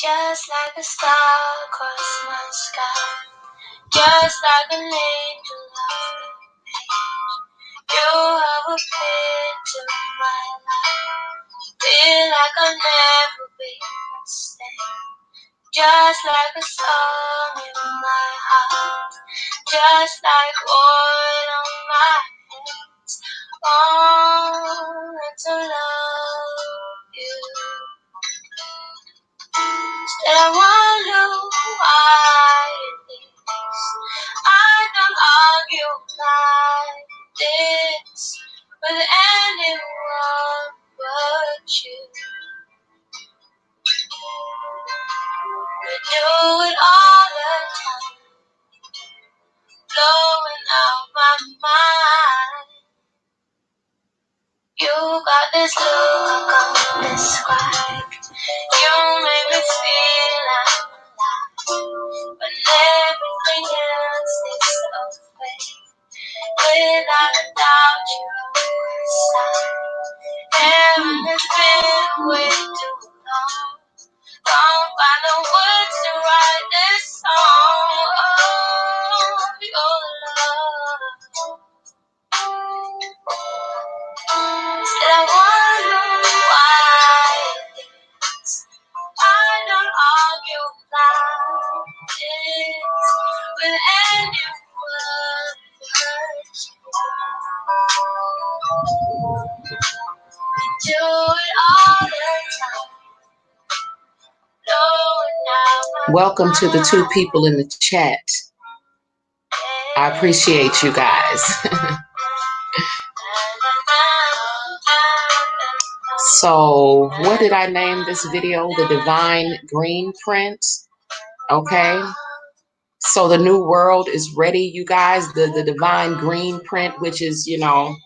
Just like a star across my sky, just like an angel on the page. You have appeared to my life. Feel like I'll never be the same. Just like a song in my heart, just like oil on my hands. Oh, and to love you. Still I wonder why it is I don't argue like this with anyone but you. We do it all the time, blowing out my mind. You got this look I can't describe. You make me feel I'm alive when everything else is away. Without a doubt, you're on my side. Heaven has been way too long. Don't find the words to write this song. Oh, your love. Still I wonder why it is I don't argue like this with anyone but you. We do it all the time. Welcome to the two people in the chat. I appreciate you guys. So, what did I name this video? The Divine Greenprint. Okay. So the new world is ready, you guys. The Divine Greenprint, which is, you know,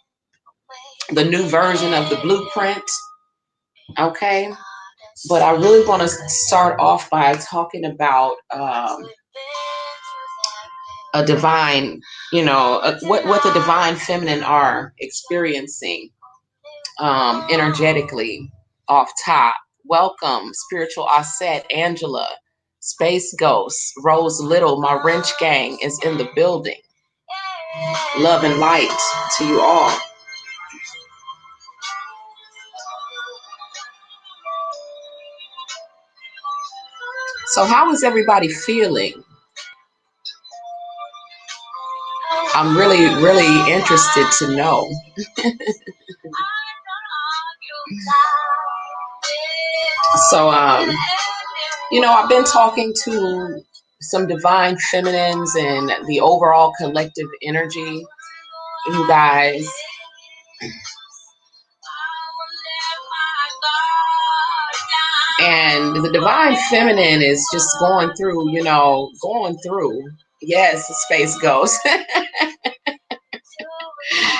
the new version of the blueprint. Okay. But I really want to start off by talking about a divine, you know, what the divine feminine are experiencing energetically off top. Welcome, Spiritual Osset, Angela, Space Ghost, Rose Little, my wrench gang is in the building. Love and light to you all. So how is everybody feeling? I'm really, really interested to know. So, you know, I've been talking to some divine feminines and the overall collective energy, you guys. And the divine feminine is just going through, you know, yes, the Space Ghost.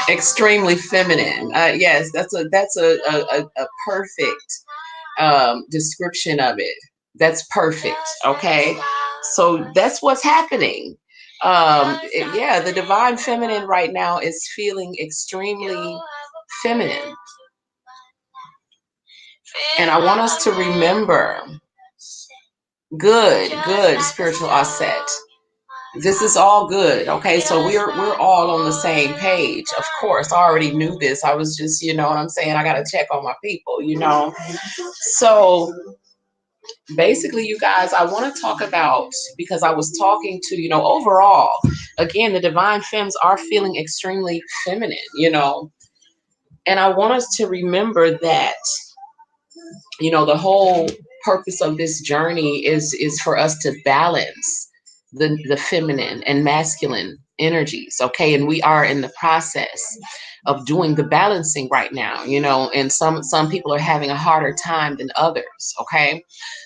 Extremely feminine. Yes, that's a perfect description of it. That's perfect. Okay, so that's what's happening. Yeah, the divine feminine right now is feeling extremely feminine. And I want us to remember, good, Spiritual Osset. This is all good. Okay, so we're all on the same page. Of course, I already knew this. I was just, you know what I'm saying, I got to check on my people, you know. So basically, you guys, I want to talk about, because I was talking to, you know, overall, again, the divine femmes are feeling extremely feminine, you know. And I want us to remember that, you know, the whole purpose of this journey is for us to balance the feminine and masculine energies. Okay, and we are in the process of doing the balancing right now, you know, and some people are having a harder time than others. Okay,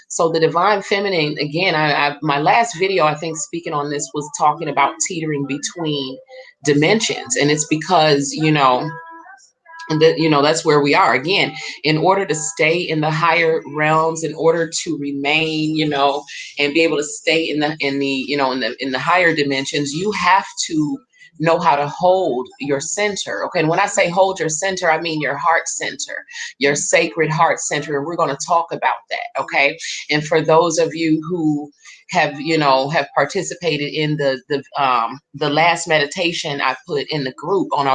so the divine feminine, again, I my last video, I think, speaking on this, was talking about teetering between dimensions, and it's because, you know, that, you know, that's where we are. Again, in order to stay in the higher realms, in order to remain, you know, and be able to stay in the you know, in the higher dimensions, you have to know how to hold your center. Okay. And when I say hold your center, I mean your heart center, your sacred heart center. And we're going to talk about that. Okay. And for those of you who have, have participated in the last meditation I put in the group on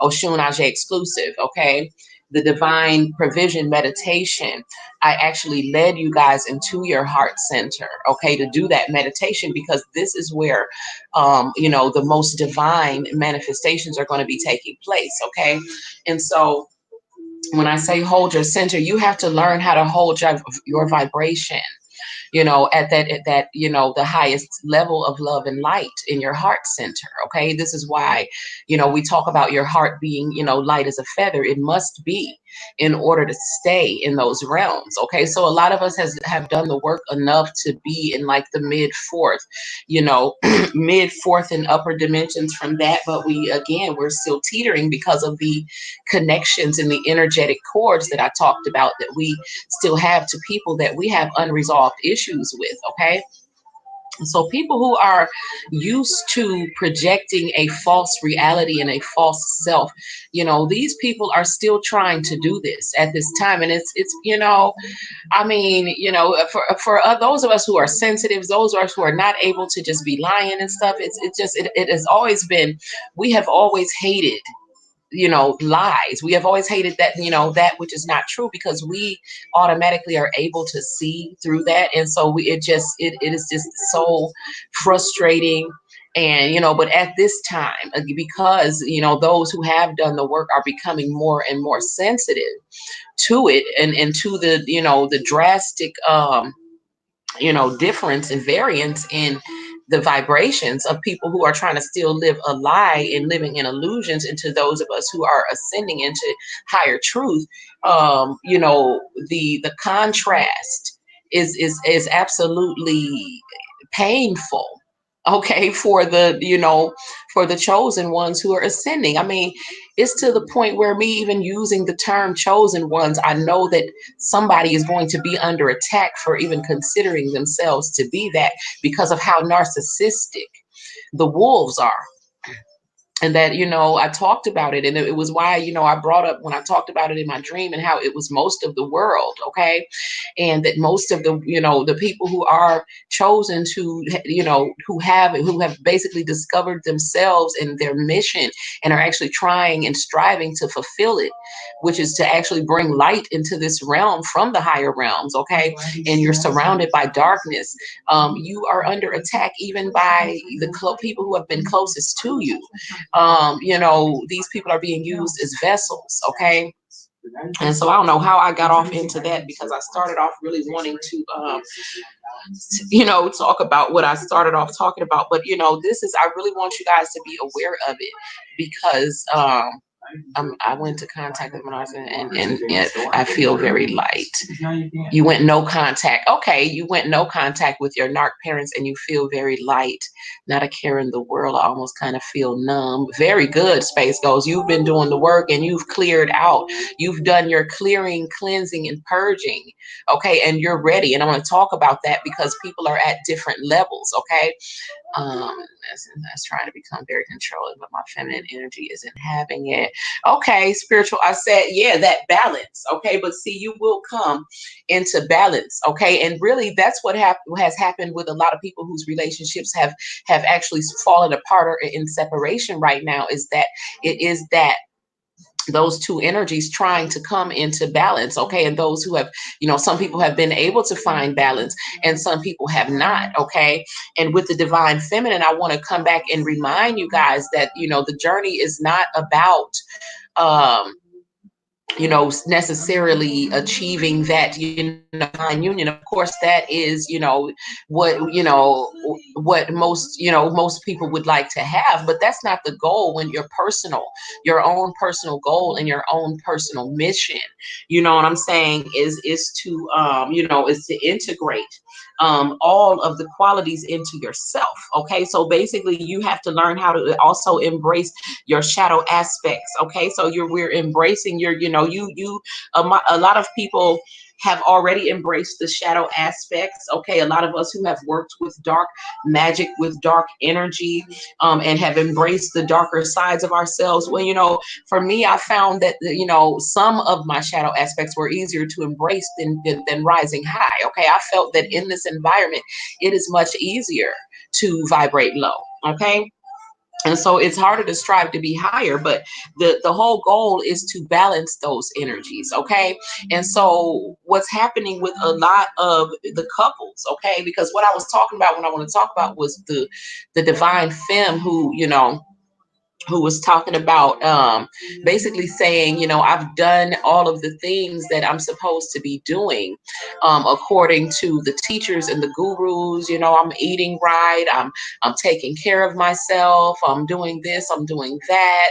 Oshun Aje exclusive. Okay. The divine provision meditation, I actually led you guys into your heart center, okay, to do that meditation, because this is where, the most divine manifestations are going to be taking place, okay? And so when I say hold your center, you have to learn how to hold your vibration, at that, the highest level of love and light in your heart center. Okay. This is why, we talk about your heart being, light as a feather. It must be in order to stay in those realms. Okay. So a lot of us have done the work enough to be in like the mid fourth, mid fourth and upper dimensions from that. But we're still teetering because of the connections and the energetic cords that I talked about that we still have to people that we have unresolved issues with. Okay. So people who are used to projecting a false reality and a false self, these people are still trying to do this at this time. And I mean, for those of us who are sensitive, those of us who are not able to just be lying and stuff, it has always been, we have always hated, lies. We have always hated that, that which is not true, because we automatically are able to see through that. And so it is just so frustrating. And, but at this time, because, those who have done the work are becoming more and more sensitive to it, and to the, the drastic, difference and variance in the vibrations of people who are trying to still live a lie and living in illusions, into those of us who are ascending into higher truth. The contrast is absolutely painful, okay, for the chosen ones who are ascending. I mean, it's to the point where me even using the term chosen ones, I know that somebody is going to be under attack for even considering themselves to be that, because of how narcissistic the wolves are. And that, I talked about it, and it was why, I brought up when I talked about it in my dream, and how it was most of the world. Okay. And that most of the, the people who are chosen to, who have basically discovered themselves and their mission, and are actually trying and striving to fulfill it, which is to actually bring light into this realm from the higher realms. Okay. And you're surrounded by darkness. You are under attack even by the people who have been closest to you. These people are being used as vessels. Okay. And so I don't know how I got off into that, because I started off really wanting to, talk about what I started off talking about. But, I really want you guys to be aware of it, because, I went to contact them when I was and I feel very light. You went no contact. Okay, you went no contact with your narc parents, and you feel very light. Not a care in the world. I almost kind of feel numb. Very good, Space Ghost. You've been doing the work, and you've cleared out. You've done your clearing, cleansing, and purging. Okay, and you're ready. And I want to talk about that, because people are at different levels. Okay. That's trying to become very controlling, but my feminine energy isn't having it. Okay, spiritual. I said, yeah, that balance. Okay, but see, you will come into balance. Okay, and really, that's what has happened with a lot of people whose relationships have actually fallen apart or in separation right now. Is that it is that those two energies trying to come into balance. Okay. And those who have, some people have been able to find balance, and some people have not. Okay. And with the divine feminine, I want to come back and remind you guys that, the journey is not about, necessarily achieving that, divine union. Of course, that is, what most people would like to have, but that's not the goal. When your own personal goal and your own personal mission, what I'm saying is to, is to integrate all of the qualities into yourself. Okay. So basically, you have to learn how to also embrace your shadow aspects. Okay. So we're embracing your, a lot of people, have already embraced the shadow aspects. Okay, a lot of us who have worked with dark magic, with dark energy, and have embraced the darker sides of ourselves. Well, for me, I found that some of my shadow aspects were easier to embrace than rising high. Okay, I felt that in this environment, it is much easier to vibrate low. Okay, and so it's harder to strive to be higher, but the whole goal is to balance those energies. Okay, and so what's happening with a lot of the couples, okay, because what I was talking about, when I want to talk about, was the divine femme who was talking about, basically saying, I've done all of the things that I'm supposed to be doing, according to the teachers and the gurus. I'm eating right, I'm taking care of myself, I'm doing this, I'm doing that.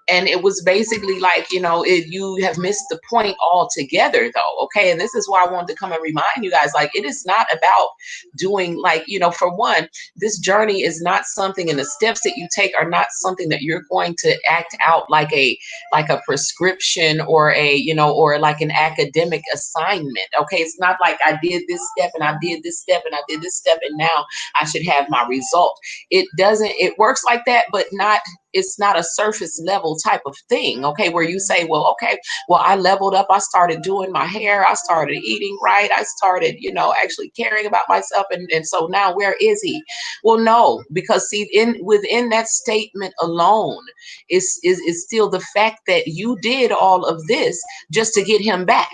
And it was basically like, you have missed the point altogether, though. Okay, and this is why I wanted to come and remind you guys, like, it is not about doing, like, for one, this journey is not something, and the steps that you take are not something that you're going to act out like a prescription, or or like an academic assignment. Okay, it's not like I did this step and I did this step and I did this step and now I should have my result. It works like that, but not it's not a surface level type of thing. Okay, where you say, well, okay, well, I leveled up, I started doing my hair, I started eating right, I started actually caring about myself, and so now where is he? Well, no, because see, within that statement alone is still the fact that you did all of this just to get him back.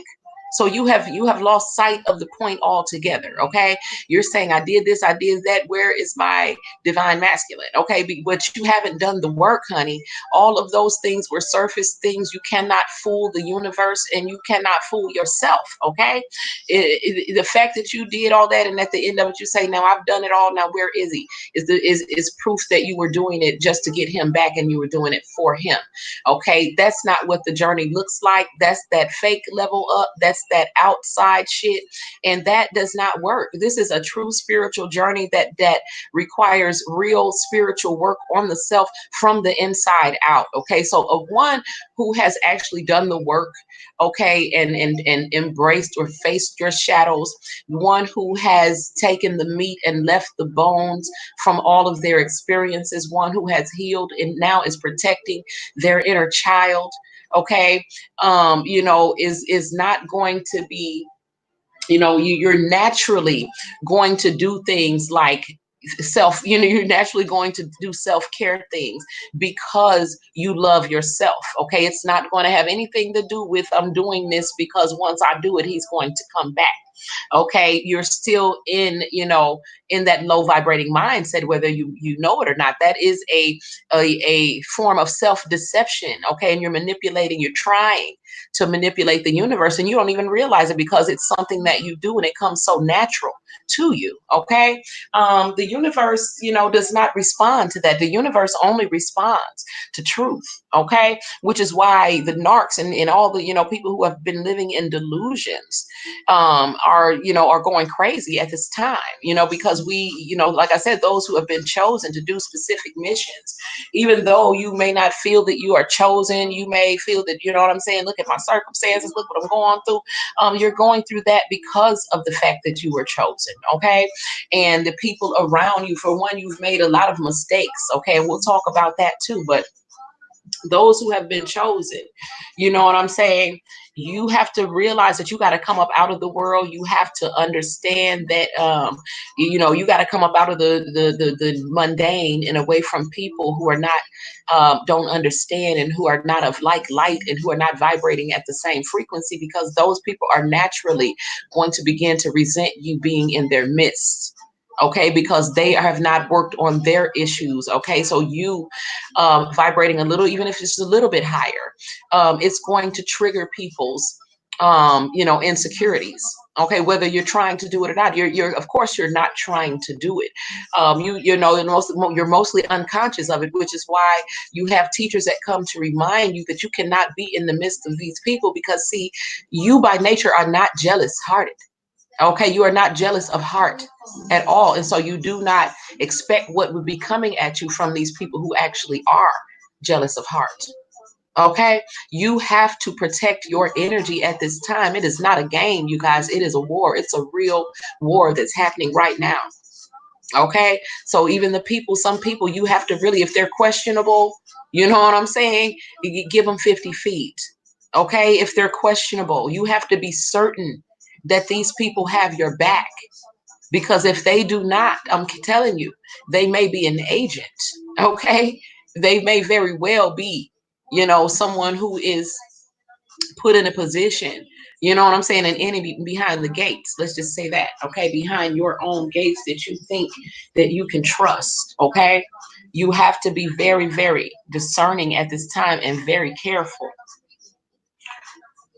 So you have lost sight of the point altogether. Okay, you're saying, I did this, I did that, where is my divine masculine? Okay, but you haven't done the work, honey. All of those things were surface things. You cannot fool the universe, and you cannot fool yourself. Okay, the fact that you did all that, and at the end of it you say, now I've done it all, now where is he, is proof that you were doing it just to get him back, and you were doing it for him. Okay, that's not what the journey looks like. That's that fake level up, that's that outside shit, and that does not work. This is a true spiritual journey that requires real spiritual work on the self from the inside out. Okay, so of one who has actually done the work, okay, and embraced or faced your shadows, one who has taken the meat and left the bones from all of their experiences, one who has healed and now is protecting their inner child. Okay, is not going to be, you're naturally going to do things like you're naturally going to do self-care things because you love yourself. Okay, it's not going to have anything to do with, I'm doing this because once I do it, he's going to come back. Okay, you're still in that low vibrating mindset, whether you know it or not. That is a form of self-deception. Okay, and you're trying to manipulate the universe, and you don't even realize it because it's something that you do and it comes so natural to you. Okay, the universe does not respond to that. The universe only responds to truth. Okay, which is why the narcs and all the people who have been living in delusions are going crazy at this time, because we, like I said, those who have been chosen to do specific missions, even though you may not feel that you are chosen, you may feel that, you know what I'm saying, look at my circumstances, look what I'm going through. You're going through that because of the fact that you were chosen. Okay, and the people around you, for one, you've made a lot of mistakes. Okay, and we'll talk about that too, but those who have been chosen, you know what I'm saying, you have to realize that you got to come up out of the world. You have to understand that you got to come up out of the mundane and away from people who are not don't understand, and who are not of like light, and who are not vibrating at the same frequency, because those people are naturally going to begin to resent you being in their midst. Okay, because they have not worked on their issues. Okay, so you vibrating a little, even if it's a little bit higher, it's going to trigger people's insecurities. Okay, whether you're trying to do it or not, you're of course you're not trying to do it. You're mostly unconscious of it, which is why you have teachers that come to remind you that you cannot be in the midst of these people, because see, you by nature are not jealous hearted. Okay, you are not jealous of heart at all. And so you do not expect what would be coming at you from these people who actually are jealous of heart. Okay, you have to protect your energy at this time. It is not a game, you guys. It is a war. It's a real war that's happening right now. Okay, so even the people, some people, you have to really, if they're questionable, you know what I'm saying, you give them 50 feet. Okay, if they're questionable, you have to be certain that these people have your back, because if they do not, I'm telling you, they may be an agent. Okay, they may very well be, someone who is put in a position, you know what I'm saying, an enemy behind the gates. Let's just say that, okay, behind your own gates that you think that you can trust. Okay, you have to be very, very discerning at this time and very careful.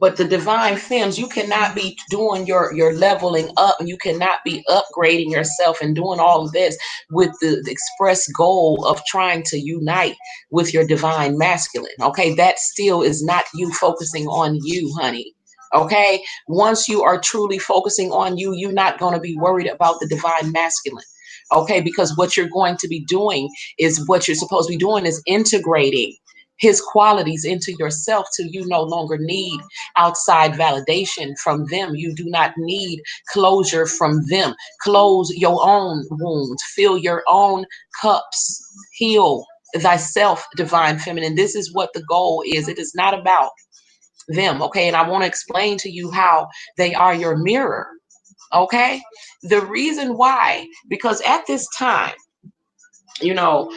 But the divine femmes, you cannot be doing your leveling up, and you cannot be upgrading yourself and doing all of this with the express goal of trying to unite with your divine masculine. Okay, that still is not you focusing on you, honey. Okay, once you are truly focusing on you, you're not going to be worried about the divine masculine. Okay, because what you're going to be doing is what you're supposed to be doing is integrating his qualities into yourself till you no longer need outside validation from them. You do not need closure from them. Close your own wounds, fill your own cups, heal thyself, divine feminine. This is what the goal is. It is not about them. Okay, and I want to explain to you how they are your mirror. Okay, the reason why, because at this time, you know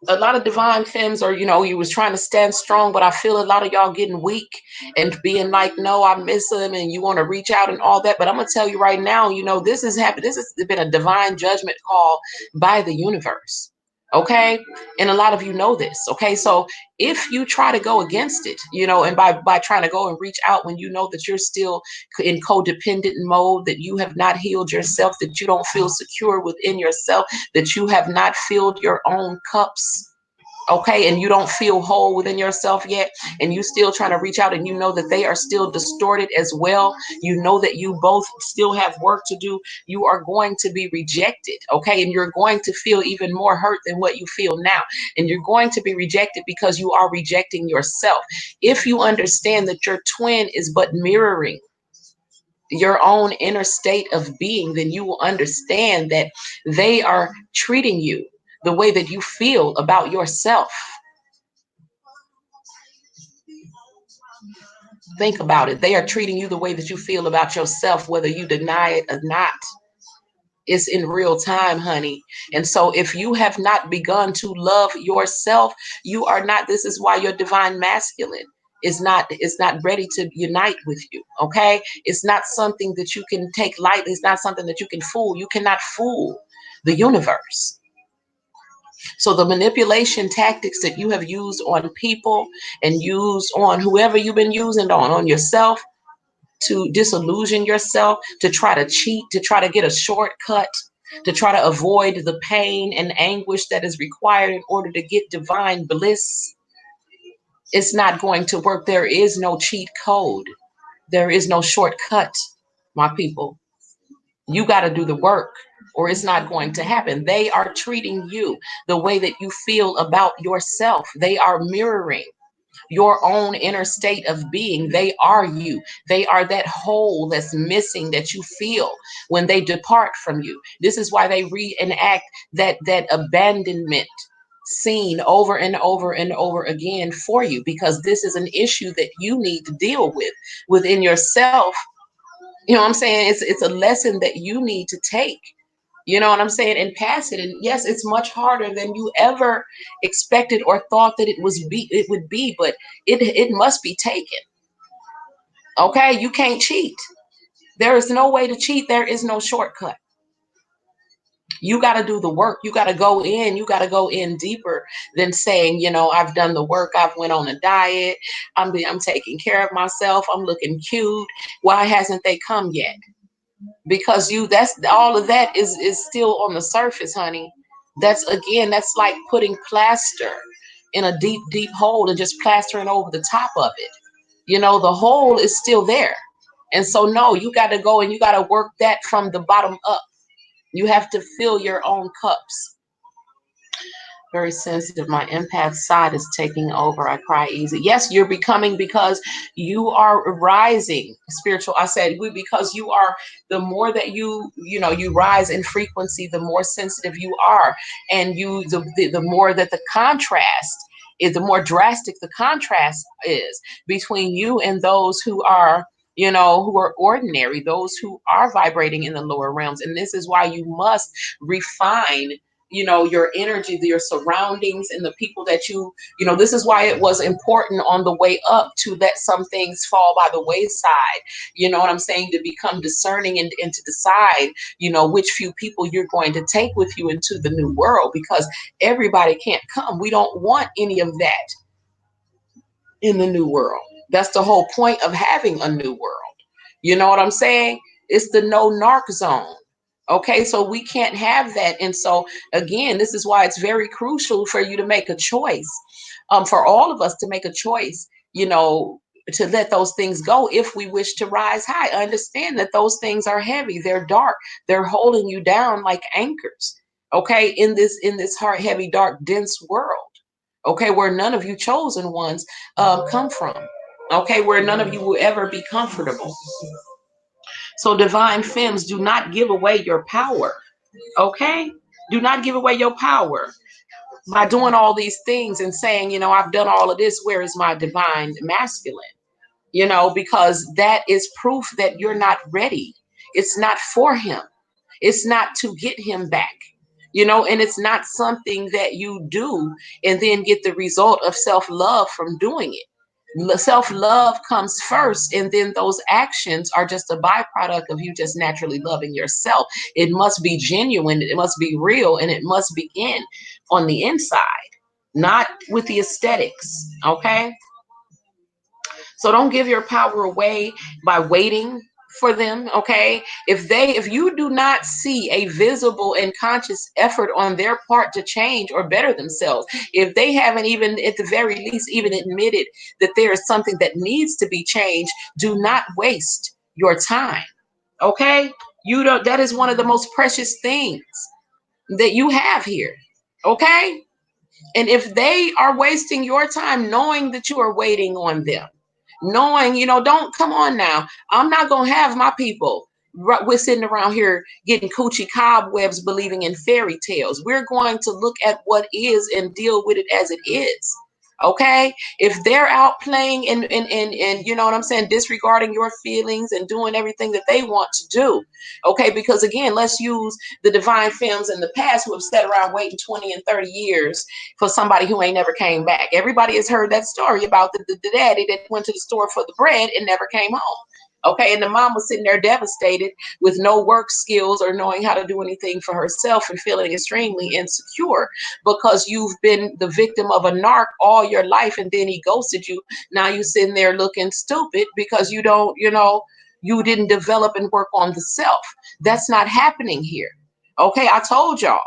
a lot of divine femmes are, you was trying to stand strong, but I feel a lot of y'all getting weak and being like, no, I miss him, and you want to reach out and all that. But I'm gonna tell you right now, this has happened. This has been a divine judgment call by the universe. Okay, and a lot of you know this. Okay, so if you try to go against it, and by trying to go and reach out when you know that you're still in codependent mode, that you have not healed yourself, that you don't feel secure within yourself, that you have not filled your own cups, okay, and you don't feel whole within yourself yet, and you still trying to reach out, and you know that they are still distorted as well, you know that you both still have work to do, you are going to be rejected. Okay, and you're going to feel even more hurt than what you feel now, and you're going to be rejected because you are rejecting yourself. If you understand that your twin is but mirroring your own inner state of being, then you will understand that they are treating you the way that you feel about yourself. Think about it. They are treating you the way that you feel about yourself, whether you deny it or not. It's in real time, honey. And so if you have not begun to love yourself, you are not, this is why your divine masculine is not ready to unite with you. Okay, it's not something that you can take lightly. It's not something that you can fool. You cannot fool the universe. So the manipulation tactics that you have used on people and used on whoever you've been using on yourself, to disillusion yourself, to try to cheat, to try to get a shortcut, to try to avoid the pain and anguish that is required in order to get divine bliss, it's not going to work. There is no cheat code. There is no shortcut, my people. You got to do the work, or it's not going to happen. They are treating you the way that you feel about yourself. They are mirroring your own inner state of being. They are you. They are that hole that's missing that you feel when they depart from you. This is why they reenact that abandonment scene over and over and over again for you, because this is an issue that you need to deal with within yourself. You know what I'm saying? It's a lesson that you need to take. You know what I'm saying? And pass it. And yes, it's much harder than you ever expected or thought that it would be, but it must be taken. Okay? You can't cheat. There is no way to cheat. There is no shortcut. You got to do the work. You got to go in. You got to go in deeper than saying, I've done the work. I've went on a diet. I'm taking care of myself. I'm looking cute. Why hasn't they come yet? Because that's all of that is still on the surface, honey. That's like putting plaster in a deep hole and just plastering over the top of it. The hole is still there. And so no, you got to go and you got to work that from the bottom up. You have to fill your own cups. Very sensitive. My empath side is taking over. I cry easy. Yes, you're becoming because you are rising spiritual. I said we because you are the more that you rise in frequency, the more sensitive you are. And the more that the contrast is, the more drastic the contrast is between you and those who are who are ordinary, those who are vibrating in the lower realms. And this is why you must refine your energy, your surroundings, and the people that this is why it was important on the way up to let some things fall by the wayside. You know what I'm saying? To become discerning and to decide which few people you're going to take with you into the new world, because everybody can't come. We don't want any of that in the new world. That's the whole point of having a new world. You know what I'm saying? It's the no narc zone. Okay, so we can't have that. And so, again, this is why it's very crucial for you to make a choice, for all of us to make a choice, to let those things go if we wish to rise high. Understand that those things are heavy, they're dark, they're holding you down like anchors, okay, in this hard, heavy, dark, dense world, okay, where none of you chosen ones come from, okay, where none of you will ever be comfortable. So, divine femmes, do not give away your power, okay? Do not give away your power by doing all these things and saying, I've done all of this. Where is my divine masculine? Because that is proof that you're not ready. It's not for him. It's not to get him back, and it's not something that you do and then get the result of self love from doing it. Self love comes first, and then those actions are just a byproduct of you just naturally loving yourself. It must be genuine, it must be real, and it must begin on the inside, not with the aesthetics. Okay. So don't give your power away by waiting for them, okay? If you do not see a visible and conscious effort on their part to change or better themselves, if they haven't even at the very least even admitted that there is something that needs to be changed, do not waste your time. Okay? You don't That is one of the most precious things that you have here. Okay? And if they are wasting your time knowing that you are waiting on them, knowing, don't come on now. I'm not going to have my people. We're sitting around here getting coochie cobwebs, believing in fairy tales. We're going to look at what is and deal with it as it is. Okay, if they're out playing and you know what I'm saying, disregarding your feelings and doing everything that they want to do, okay, because again, let's use the divine femmes in the past who have sat around waiting 20 and 30 years for somebody who ain't never came back. Everybody has heard that story about the daddy that went to the store for the bread and never came home. Okay, and the mom was sitting there devastated with no work skills or knowing how to do anything for herself and feeling extremely insecure because you've been the victim of a narc all your life and then he ghosted you. Now you sitting there looking stupid because you don't, you didn't develop and work on the self. That's not happening here. Okay, I told y'all,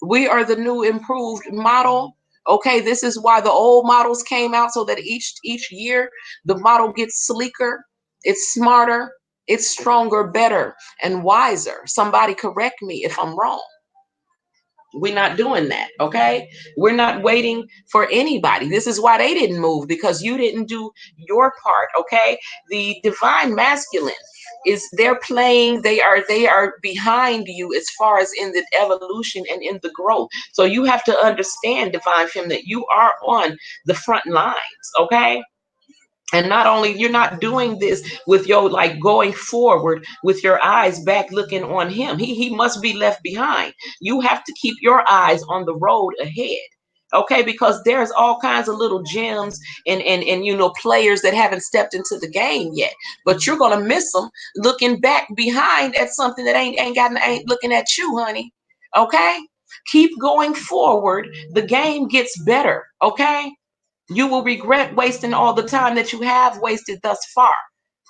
we are the new improved model. Okay, this is why the old models came out so that each year the model gets sleeker, it's smarter, it's stronger, better, and wiser. Somebody correct me if I'm wrong. We're not doing that, okay? We're not waiting for anybody. This is why they didn't move, because you didn't do your part, okay? The divine masculine is they're playing, they are behind you as far as in the evolution and in the growth. So you have to understand, divine feminine, that you are on the front lines, okay? And not only you're not doing this with your like going forward with your eyes back looking on him. He must be left behind. You have to keep your eyes on the road ahead. Okay, because there's all kinds of little gems and players that haven't stepped into the game yet. But you're gonna miss them looking back behind at something that ain't looking at you, honey. Okay? Keep going forward. The game gets better. Okay? You will regret wasting all the time that you have wasted thus far.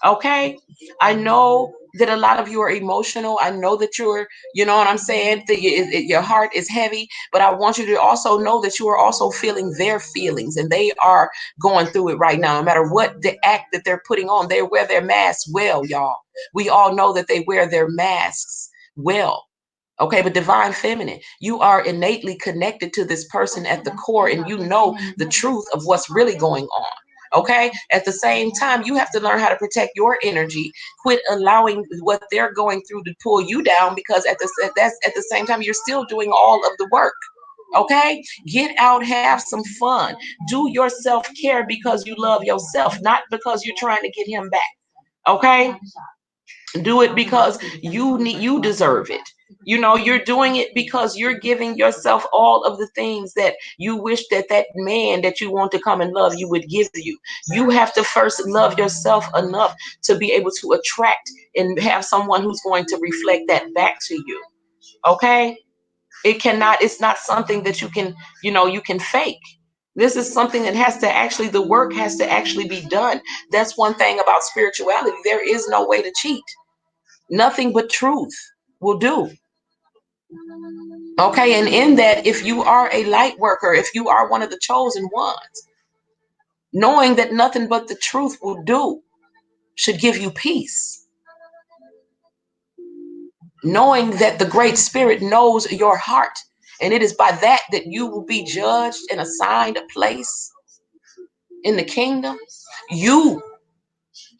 Okay? I know that a lot of you are emotional. I know that you know what I'm saying, that your heart is heavy, but I want you to also know that you are also feeling their feelings and they are going through it right now. No matter what the act that they're putting on, they wear their masks well, y'all. We all know that they wear their masks well. Okay, but divine feminine, you are innately connected to this person at the core, and you know the truth of what's really going on. Okay, at the same time, you have to learn how to protect your energy. Quit allowing what they're going through to pull you down, because at the same time, you're still doing all of the work. Okay, get out, have some fun, do your self-care because you love yourself, not because you're trying to get him back. Okay, do it because you deserve it. You know, you're doing it because you're giving yourself all of the things that you wish that that man that you want to come and love you would give you. You have to first love yourself enough to be able to attract and have someone who's going to reflect that back to you. Okay, it's not something that you can, you can fake. This is something that has to actually, the work has to actually be done. That's one thing about spirituality. There is no way to cheat. Nothing but truth will do. Okay, and in that, if you are a light worker, if you are one of the chosen ones, knowing that nothing but the truth will do should give you peace. Knowing that the Great Spirit knows your heart, and it is by that that you will be judged and assigned a place in the kingdom, you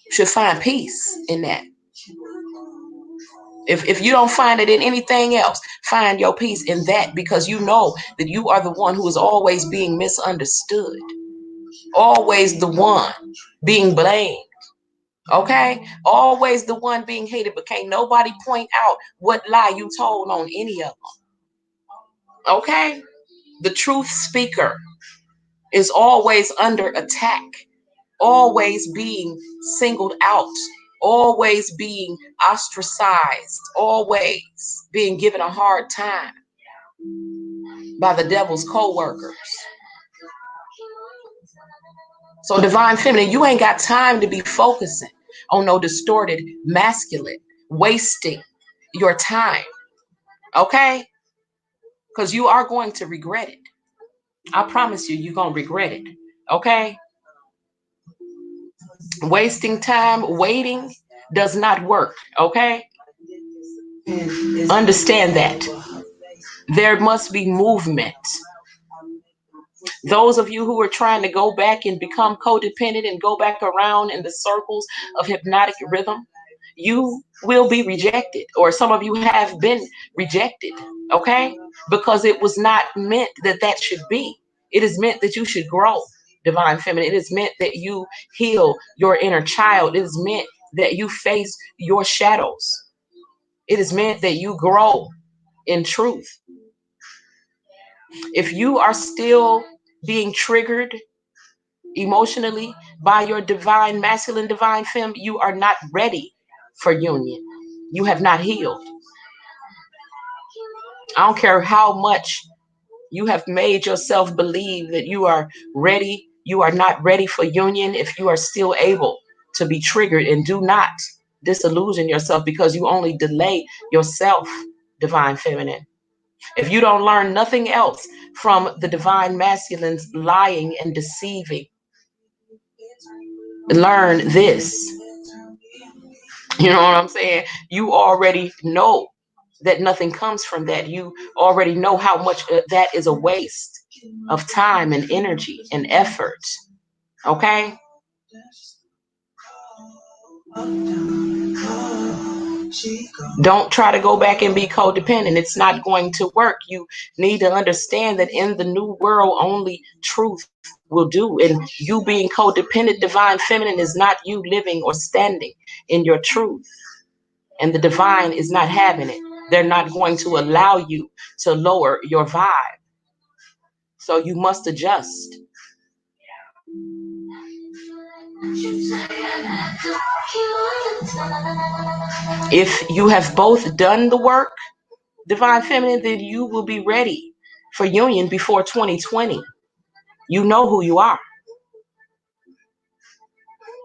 should find peace in that. If you don't find it in anything else, find your peace in that, because you know that you are the one who is always being misunderstood, always the one being blamed. Okay, always the one being hated, but can't nobody point out what lie you told on any of them. Okay, the truth speaker is always under attack, always being singled out, always being ostracized, always being given a hard time by the devil's co-workers. So divine feminine, you ain't got time to be focusing on no distorted masculine, wasting your time. Okay, because you are going to regret it. I promise you, you're going to regret it. Okay, wasting time waiting does not work. Okay, understand that. There must be movement. Those of you who are trying to go back and become codependent and go back around in the circles of hypnotic rhythm, you will be rejected, or some of you have been rejected. Okay, because it was not meant that that should be. It is meant that you should grow, divine feminine. It is meant that you heal your inner child. It is meant that you face your shadows. It is meant that you grow in truth. If you are still being triggered emotionally by your divine masculine, divine femme, you are not ready for union. You have not healed. I don't care how much you have made yourself believe that you are ready. You are not ready for union if you are still able to be triggered. And do not disillusion yourself, because you only delay yourself, divine feminine. If you don't learn nothing else from the divine masculines lying and deceiving, learn this. You know what I'm saying? You already know that nothing comes from that. You already know how much that is a waste of time and energy and effort. Okay? Don't try to go back and be codependent. It's not going to work. You need to understand that in the new world, only truth will do. And you being codependent, divine feminine, is not you living or standing in your truth. And the divine is not having it. They're not going to allow you to lower your vibe. So you must adjust. If you have both done the work, divine feminine, then you will be ready for union before 2020. You know who you are.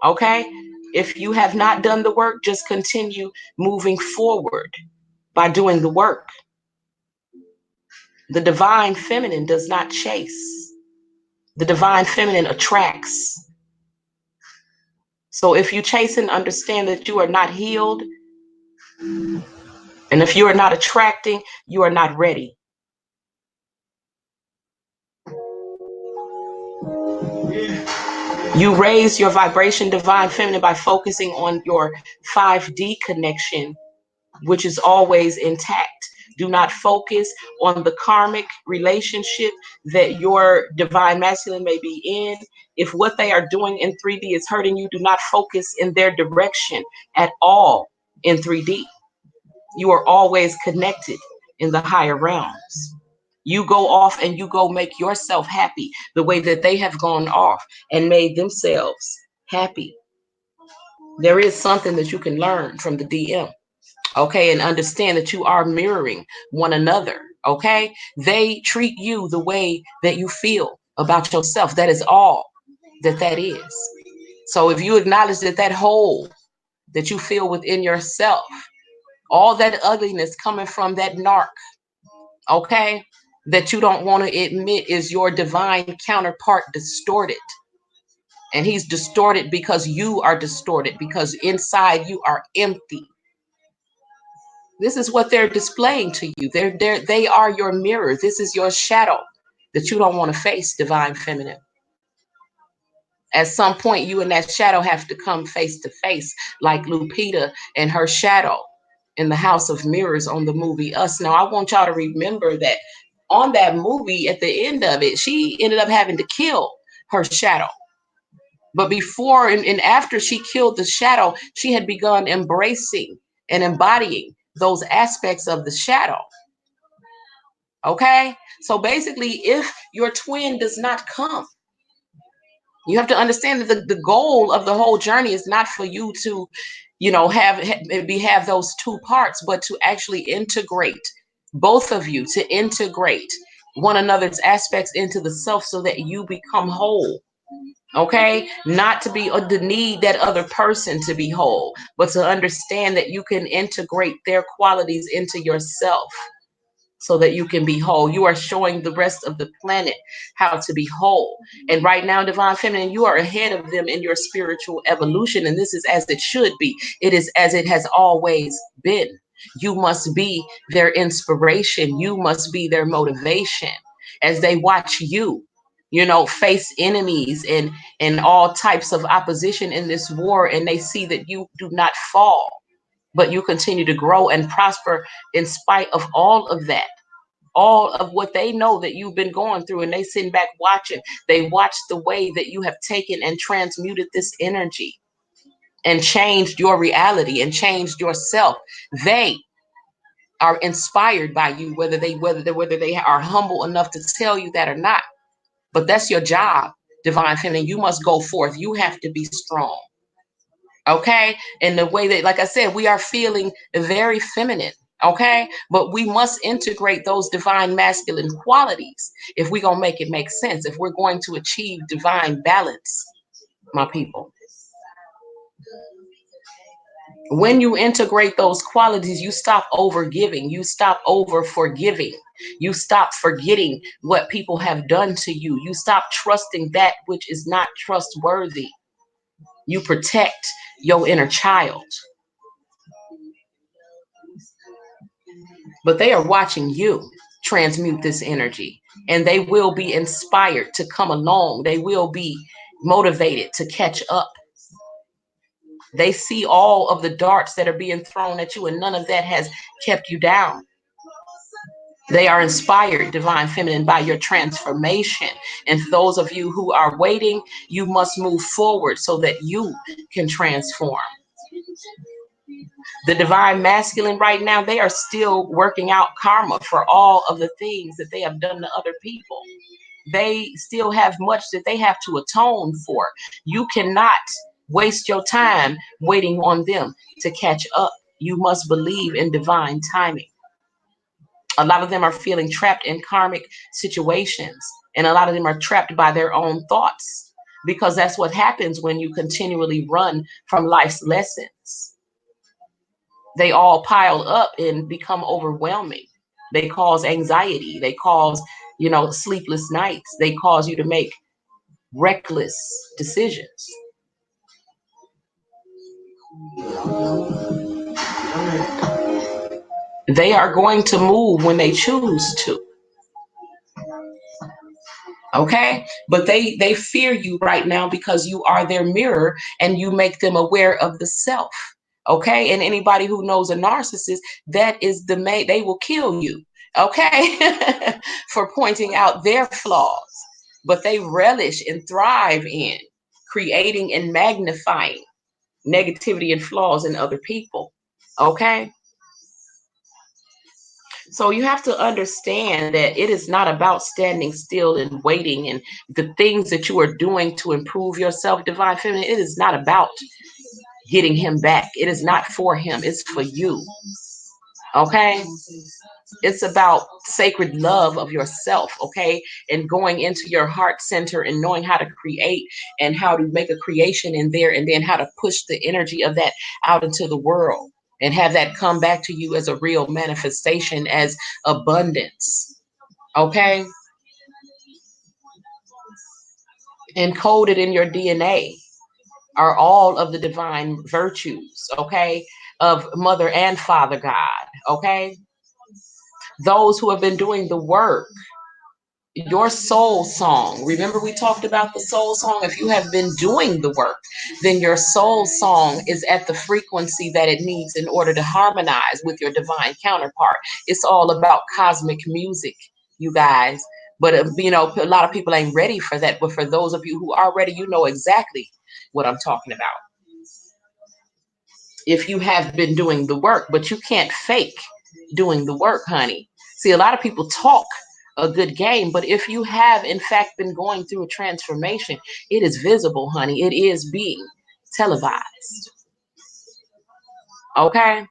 Okay? If you have not done the work, just continue moving forward by doing the work. The divine feminine does not chase. The divine feminine attracts. So if you chase and understand that you are not healed, And if you are not attracting, you are not ready. You raise your vibration, divine feminine, by focusing on your 5D connection, which is always intact. Do not focus on the karmic relationship that your divine masculine may be in. If what they are doing in 3D is hurting you, do not focus in their direction at all in 3D. You are always connected in the higher realms. You go off and you go make yourself happy the way that they have gone off and made themselves happy. There is something that you can learn from the DM, okay, and understand that you are mirroring one another, okay? They treat you the way that you feel about yourself. That is all that is. So if you acknowledge that that hole that you feel within yourself, all that ugliness coming from that narc, okay, that you don't want to admit is your divine counterpart distorted. And he's distorted because you are distorted, because inside you are empty. This is what they're displaying to you. They are your mirror. This is your shadow that you don't want to face, divine feminine. At some point, you and that shadow have to come face to face, like Lupita and her shadow in the House of Mirrors on the movie Us. Now, I want y'all to remember that on that movie, at the end of it, she ended up having to kill her shadow. But before and after she killed the shadow, she had begun embracing and embodying those aspects of the shadow. Okay? So basically, if your twin does not come, you have to understand that the goal of the whole journey is not for you to, have those two parts, but to actually integrate both of you, to integrate one another's aspects into the self so that you become whole. Okay, not to be or to need that other person to be whole, but to understand that you can integrate their qualities into yourself so that you can be whole. You are showing the rest of the planet how to be whole. And right now, divine feminine, you are ahead of them in your spiritual evolution. And this is as it should be. It is as it has always been. You must be their inspiration. You must be their motivation as they watch you, face enemies and all types of opposition in this war. And they see that you do not fall, but you continue to grow and prosper in spite of all of that, all of what they know that you've been going through. And they sitting back watching. They watch the way that you have taken and transmuted this energy and changed your reality and changed yourself. They are inspired by you, whether they are humble enough to tell you that or not. But that's your job, divine feminine. You must go forth. You have to be strong. Okay? And the way that, like I said, we are feeling very feminine. Okay? But we must integrate those divine masculine qualities if we're going to make it make sense, if we're going to achieve divine balance, my people. When you integrate those qualities, you stop over giving, you stop over forgiving, you stop forgetting what people have done to you, you stop trusting that which is not trustworthy. You protect your inner child. But they are watching you transmute this energy, and they will be inspired to come along. They will be motivated to catch up. They see all of the darts that are being thrown at you, and none of that has kept you down. They are inspired, divine feminine, by your transformation. And for those of you who are waiting, you must move forward so that you can transform. The divine masculine right now, they are still working out karma for all of the things that they have done to other people. They still have much that they have to atone for. You cannot waste your time waiting on them to catch up. You must believe in divine timing. A lot of them are feeling trapped in karmic situations, and a lot of them are trapped by their own thoughts, because that's what happens when you continually run from life's lessons. They all pile up and become overwhelming. They cause anxiety. They cause, sleepless nights. They cause you to make reckless decisions. They are going to move when they choose to. Okay, but they fear you right now because you are their mirror and you make them aware of the self. Okay, and anybody who knows a narcissist, that is the main, they will kill you. Okay, for pointing out their flaws, but they relish and thrive in creating and magnifying negativity and flaws in other people. Okay, so you have to understand that it is not about standing still and waiting and the things that you are doing to improve yourself, divine feminine. It is not about getting him back. It is not for him. It's for you. Okay? It's about sacred love of yourself, okay? And going into your heart center and knowing how to create and how to make a creation in there and then how to push the energy of that out into the world and have that come back to you as a real manifestation, as abundance, okay? Encoded in your DNA are all of the divine virtues, okay? Of Mother and Father God, okay? Those who have been doing the work, your soul song. Remember, we talked about the soul song. If you have been doing the work, then your soul song is at the frequency that it needs in order to harmonize with your divine counterpart. It's all about cosmic music, you guys. But, you know, a lot of people ain't ready for that. But for those of you who are ready, you know exactly what I'm talking about. If you have been doing the work, but you can't fake doing the work, honey. See, a lot of people talk a good game, but if you have in fact been going through a transformation, it is visible, honey. It is being televised. Okay?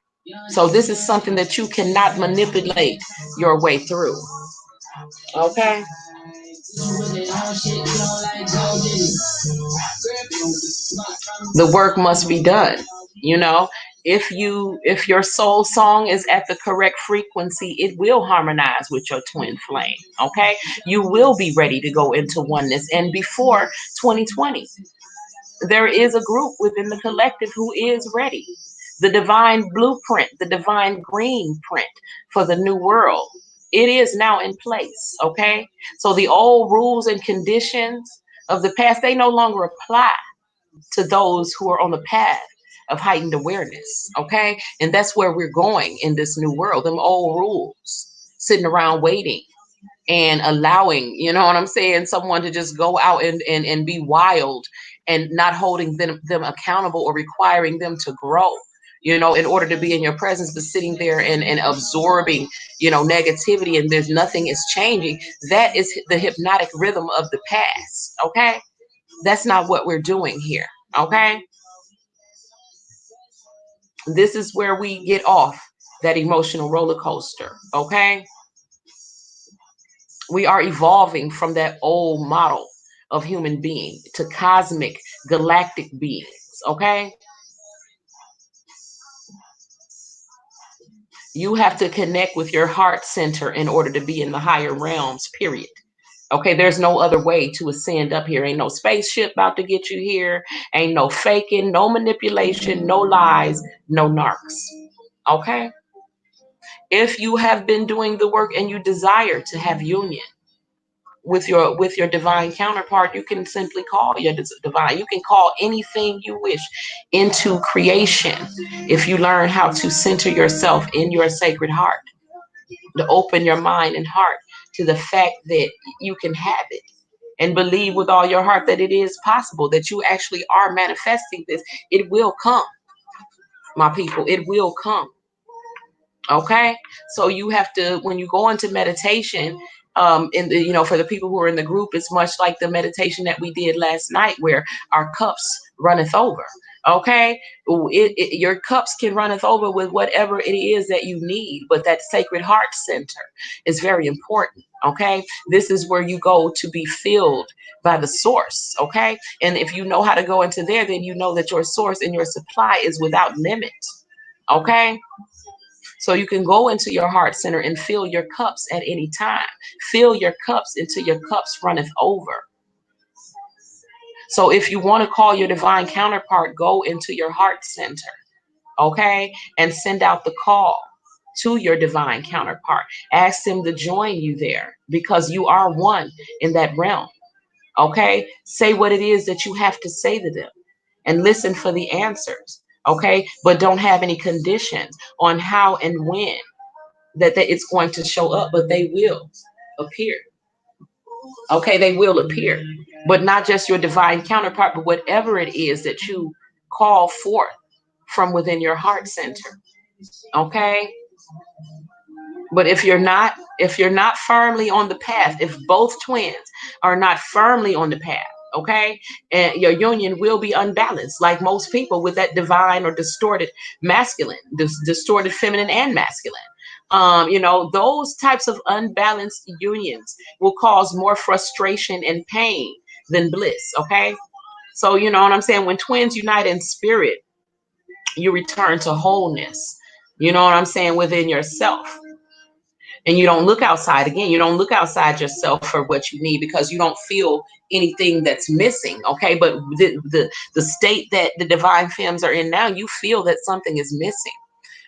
So this is something that you cannot manipulate your way through. Okay? The work must be done. You know, if your soul song is at the correct frequency, it will harmonize with your twin flame. Okay? You will be ready to go into oneness. And before 2020, there is a group within the collective who is ready. The divine blueprint, the divine green print for the new world. It is now in place. Okay? So the old rules and conditions of the past, they no longer apply to those who are on the path of heightened awareness. Okay? And that's where we're going in this new world. Them old rules, sitting around waiting and allowing, you know what I'm saying, someone to just go out and be wild and not holding them accountable or requiring them to grow, you know, in order to be in your presence, but sitting there and absorbing, you know, negativity and there's nothing is changing. That is the hypnotic rhythm of the past. Okay? That's not what we're doing here. Okay? This is where we get off that emotional roller coaster. Okay? We are evolving from that old model of human being to cosmic galactic beings. Okay? You have to connect with your heart center in order to be in the higher realms, period. Okay, there's no other way to ascend up here. Ain't no spaceship about to get you here. Ain't no faking, no manipulation, no lies, no narcs. Okay? If you have been doing the work and you desire to have union with your divine counterpart, you can simply call your divine. You can call anything you wish into creation if you learn how to center yourself in your sacred heart, to open your mind and heart to the fact that you can have it and believe with all your heart that it is possible, that you actually are manifesting this. It will come, my people. It will come. Okay? So you have to, when you go into meditation, in the, you know, for the people who are in the group, it's much like the meditation that we did last night where our cups runneth over. Okay? Your cups can runneth over with whatever it is that you need, but that sacred heart center is very important. Okay? This is where you go to be filled by the source. Okay? And if you know how to go into there, then you know that your source and your supply is without limit. Okay? So you can go into your heart center and fill your cups at any time. Fill your cups until your cups runneth over. So if you want to call your divine counterpart, go into your heart center, okay? And send out the call. to your divine counterpart. Ask them to join you there because you are one in that realm. Okay? Say what it is that you have to say to them and listen for the answers. Okay? But don't have any conditions on how and when that it's going to show up, but they will appear. Okay? They will appear. But not just your divine counterpart, but whatever it is that you call forth from within your heart center. Okay? But if you're not firmly on the path, if both twins are not firmly on the path, okay, and your union will be unbalanced, like most people with that divine or distorted masculine, distorted feminine and masculine. Those types of unbalanced unions will cause more frustration and pain than bliss. Okay, so you know what I'm saying. When twins unite in spirit, you return to wholeness. You know what I'm saying, within yourself, and you don't look outside. Again, you don't look outside yourself for what you need because you don't feel anything that's missing. Okay, but the state that the divine femmes are in now, you feel that something is missing.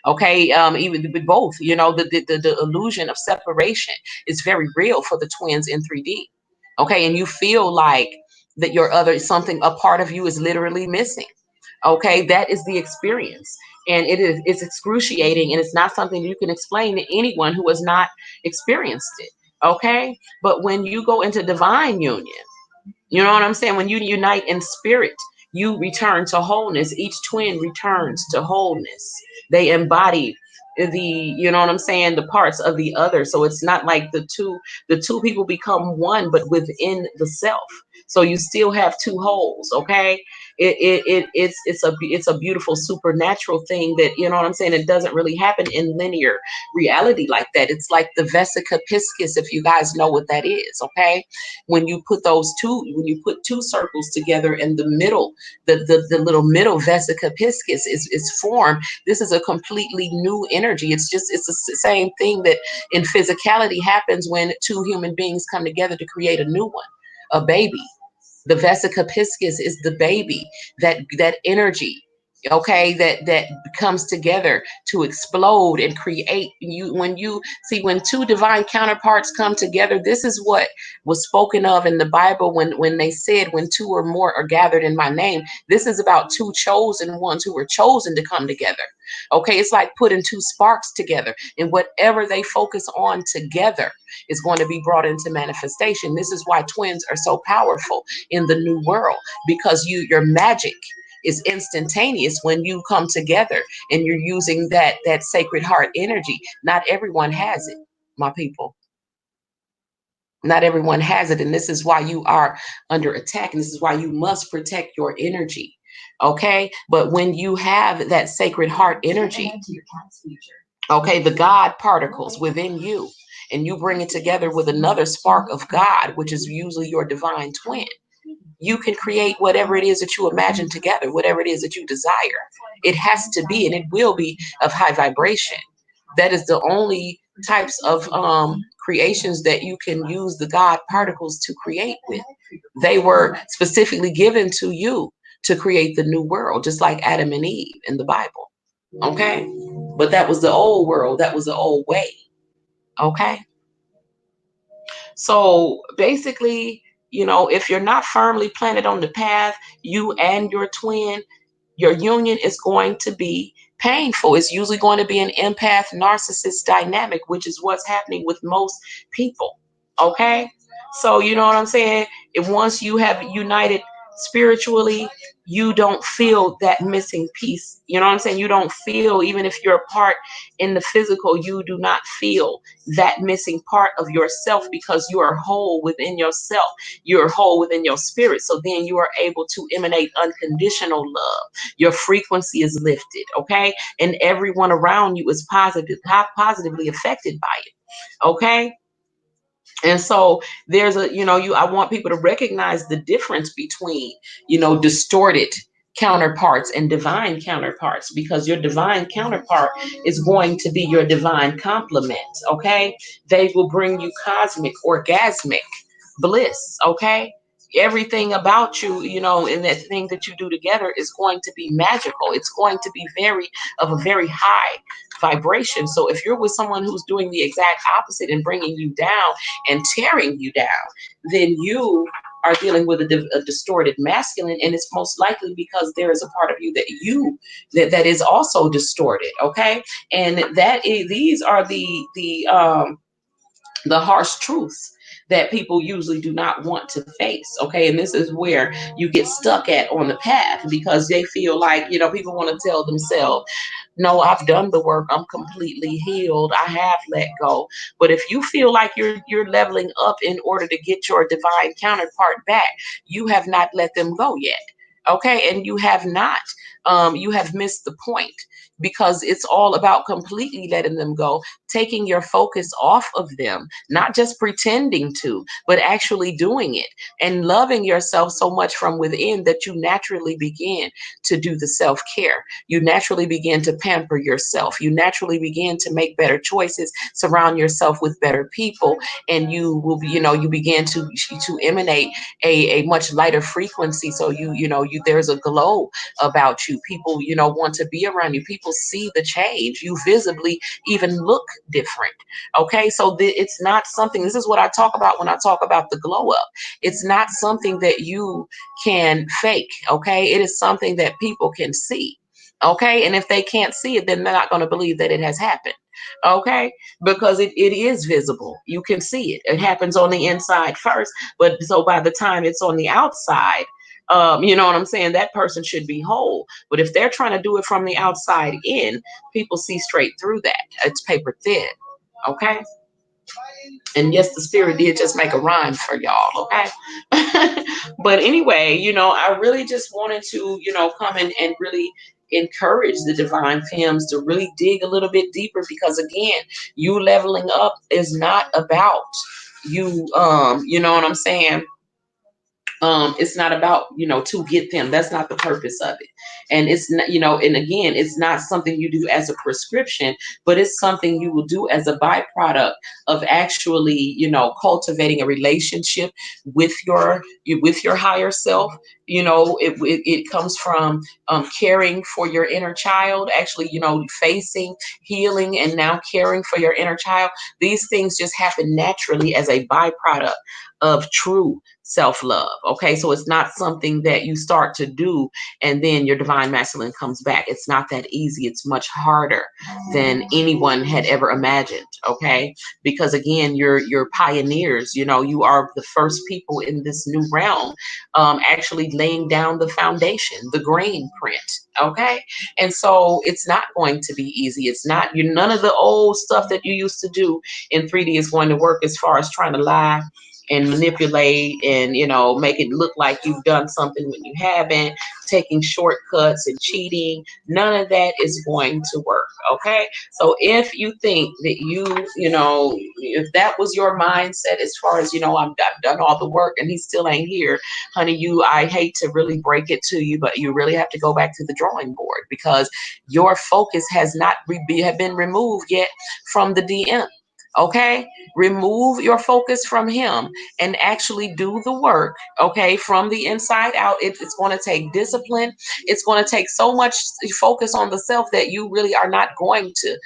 Okay, even with both, the illusion of separation is very real for the twins in 3D. Okay, and you feel like that your other something, a part of you is literally missing. Okay, that is the experience, and it's excruciating, and it's not something you can explain to anyone who has not experienced it. Okay, but when you go into divine union, you know what I'm saying? When you unite in spirit, you return to wholeness. Each twin returns to wholeness. They embody you know what I'm saying, the parts of the other. So it's not like the two people become one, but within the self. So you still have two wholes, okay? It's a beautiful supernatural thing that, you know what I'm saying, it doesn't really happen in linear reality like that. It's like the vesica piscis, if you guys know what that is, okay? When you put two circles together in the middle, the little middle vesica piscis is formed. This is a completely new energy. It's the same thing that in physicality happens when two human beings come together to create a new one, a baby. The vesica piscis is the baby, that energy, okay, that comes together to explode and create. When two divine counterparts come together, this is what was spoken of in the Bible when they said, when two or more are gathered in my name. This is about two chosen ones who were chosen to come together. Okay, it's like putting two sparks together, and whatever they focus on together is going to be brought into manifestation. This is why twins are so powerful in the new world, because your magic is instantaneous when you come together and you're using that sacred heart energy. Not everyone has it, my people. Not everyone has it, and this is why you are under attack, and this is why you must protect your energy. Okay, but when you have that sacred heart energy, okay, the God particles within you, and you bring it together with another spark of God, which is usually your divine twin, you can create whatever it is that you imagine together, whatever it is that you desire. It has to be, and it will be, of high vibration. That is the only types of creations that you can use the God particles to create with. They were specifically given to you to create the new world, just like Adam and Eve in the Bible. Okay? But that was the old world, that was the old way. Okay? So basically, if you're not firmly planted on the path, you and your twin, your union is going to be painful. It's usually going to be an empath narcissist dynamic, which is what's happening with most people. Okay? So, you know what I'm saying? If once you have united spiritually, you don't feel that missing piece. You know what I'm saying? You don't feel, even if you're apart in the physical, you do not feel that missing part of yourself because you are whole within yourself. You're whole within your spirit. So then you are able to emanate unconditional love. Your frequency is lifted, okay? And everyone around you is positively affected by it, okay? And so there's I want people to recognize the difference between, distorted counterparts and divine counterparts, because your divine counterpart is going to be your divine complement. Okay. They will bring you cosmic, orgasmic bliss. Okay. Everything about you, and that thing that you do together is going to be magical. It's going to be of a very high vibration. So if you're with someone who's doing the exact opposite and bringing you down and tearing you down, then you are dealing with a distorted masculine, and it's most likely because there is a part of you that is also distorted. Okay, and these are the harsh truths that people usually do not want to face. Okay, and this is where you get stuck at on the path, because they feel like, people want to tell themselves, no, I've done the work, I'm completely healed, I have let go. But if you feel like you're leveling up in order to get your divine counterpart back, you have not let them go yet. Okay, and you have missed the point, because it's all about completely letting them go, taking your focus off of them, not just pretending to, but actually doing it, and loving yourself so much from within that you naturally begin to do the self-care. You naturally begin to pamper yourself. You naturally begin to make better choices, surround yourself with better people, and you will be, you begin to emanate a much lighter frequency. So there's a glow about you. People, want to be around you. People see the change. You visibly even look different. Okay, so it's not something. This is what I talk about when I talk about the glow up. It's not something that you can fake. Okay, it is something that people can see. Okay, and if they can't see it, then they're not going to believe that it has happened. Okay, because it is visible. You can see it. It happens on the inside first, but so by the time it's on the outside, you know what I'm saying, that person should be whole. But if they're trying to do it from the outside in, people see straight through that. It's paper thin. Okay. And yes, the spirit did just make a rhyme for y'all. Okay. But anyway, I really just wanted to, come in and really encourage the divine femmes to really dig a little bit deeper, because again, you leveling up is not about you, you know what I'm saying, it's not about, to get them. That's not the purpose of it. And it's not, and again, it's not something you do as a prescription, but it's something you will do as a byproduct of actually, cultivating a relationship with your higher self. It comes from caring for your inner child, actually, facing, healing, and now caring for your inner child. These things just happen naturally as a byproduct of true self love. Okay, so it's not something that you start to do and then your divine masculine comes back. It's not that easy. It's much harder than anyone had ever imagined. Okay, because again, you're pioneers. You are the first people in this new realm, actually laying down the foundation, the green print. Okay, and so it's not going to be easy. It's not, none of the old stuff that you used to do in 3D is going to work, as far as trying to lie and manipulate and make it look like you've done something when you haven't, taking shortcuts and cheating. None of that is going to work. Okay, so if you think that if that was your mindset, as far as I've done all the work and he still ain't here, honey, I hate to really break it to you, but you really have to go back to the drawing board, because your focus has not have been removed yet from the DM. Okay, remove your focus from him and actually do the work. Okay, from the inside out. It's going to take discipline. It's going to take so much focus on the self that you really are not going to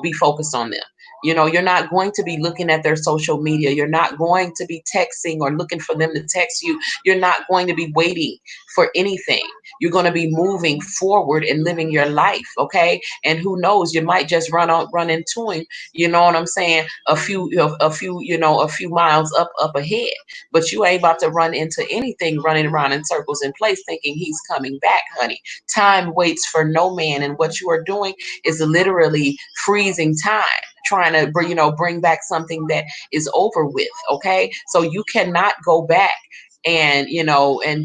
be focused on them. You're not going to be looking at their social media. You're not going to be texting or looking for them to text you. You're not going to be waiting for anything. You're going to be moving forward and living your life. Okay, and who knows, you might just run into him, you know what I'm saying, a few miles up ahead. But you ain't about to run into anything running around in circles in place thinking he's coming back, honey. Time waits for no man, and what you are doing is literally freezing time, trying to bring back something that is over with. Okay, so you cannot go back and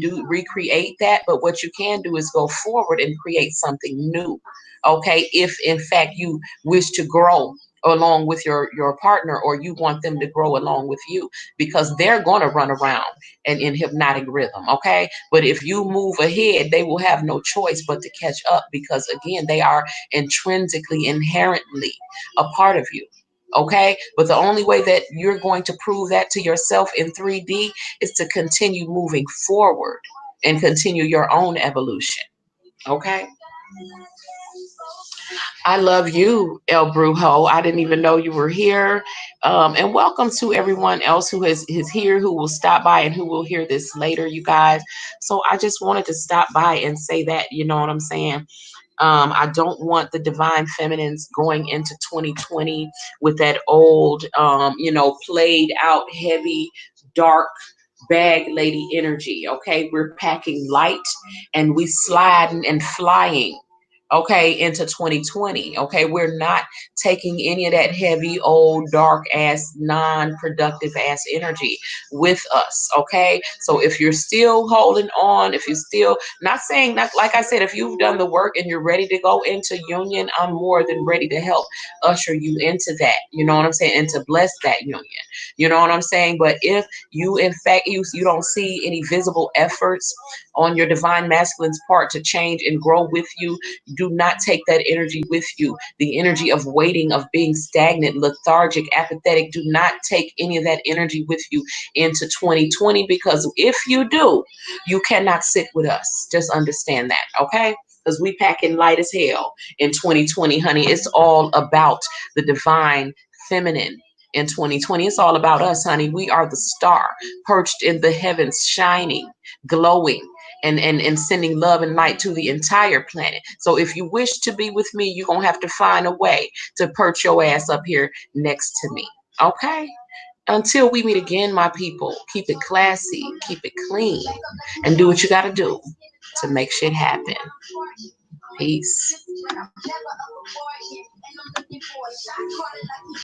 do recreate that, but what you can do is go forward and create something new. Okay, if in fact you wish to grow along with your partner, or you want them to grow along with you, because they're going to run around and in hypnotic rhythm. Okay, but if you move ahead, they will have no choice but to catch up, because again, they are intrinsically, inherently a part of you. Okay, but the only way that you're going to prove that to yourself in 3D is to continue moving forward and continue your own evolution. Okay, I love you, El Brujo. I didn't even know you were here. And welcome to everyone else who is here, who will stop by and who will hear this later, you guys. So I just wanted to stop by and say that, you know what I'm saying? I don't want the divine feminines going into 2020 with that old, played out, heavy, dark bag lady energy. Okay, we're packing light and we sliding and flying. Okay, into 2020. Okay, we're not taking any of that heavy, old, dark ass, non productive ass energy with us. Okay, so if you're still holding on, if you're still not saying that, like I said, if you've done the work and you're ready to go into union, I'm more than ready to help usher you into that. You know what I'm saying? And to bless that union. You know what I'm saying? But if you, in fact, you don't see any visible efforts on your divine masculine's part to change and grow with you, do not take that energy with you. The energy of waiting, of being stagnant, lethargic, apathetic. Do not take any of that energy with you into 2020, because if you do, you cannot sit with us. Just understand that, okay? Because we packing light as hell in 2020, honey. It's all about the divine feminine in 2020. It's all about us, honey. We are the star perched in the heavens, shining, glowing, and sending love and light to the entire planet. So if you wish to be with me, you're gonna have to find a way to perch your ass up here next to me. Okay? Until we meet again, my people, keep it classy, keep it clean, and do what you gotta do to make shit happen. Peace.